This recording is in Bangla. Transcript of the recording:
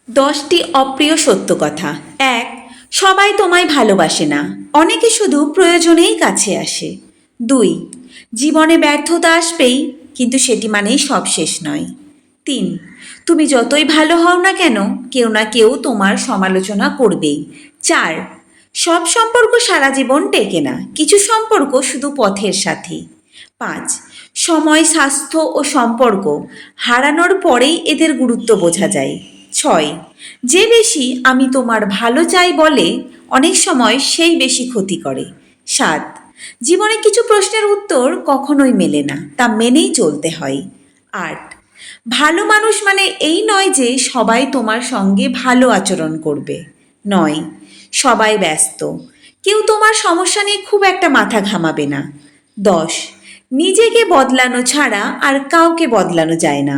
10টি অপ্রিয় সত্য কথা। 1, সবাই তোমায় ভালোবাসে না, অনেকে শুধু প্রয়োজনেই কাছে আসে। 2, জীবনে ব্যর্থতা আসবেই, কিন্তু সেটি মানেই সব শেষ নয়। 3, তুমি যতই ভালো হও না কেন, কেউ না কেউ তোমার সমালোচনা করবেই। 4, সব সম্পর্ক সারা জীবন টেকে না, কিছু সম্পর্ক শুধু পথের সাথী। 5, সময়, স্বাস্থ্য ও সম্পর্ক হারানোর পরেই এদের গুরুত্ব বোঝা যায়। 6, যে বেশি আমি তোমার ভালো চাই বলে অনেক সময় সেই বেশি ক্ষতি করে। 7, জীবনে কিছু প্রশ্নের উত্তর কখনোই মেলে না, তা মেনেই চলতে হয়। 8, ভালো মানুষ মানে এই নয় যে সবাই তোমার সঙ্গে ভালো আচরণ করবে। 9, সবাই ব্যস্ত, কেউ তোমার সমস্যা নিয়ে খুব একটা মাথা ঘামাবে না। 10, নিজেকে বদলানো ছাড়া আর কাউকে বদলানো যায় না।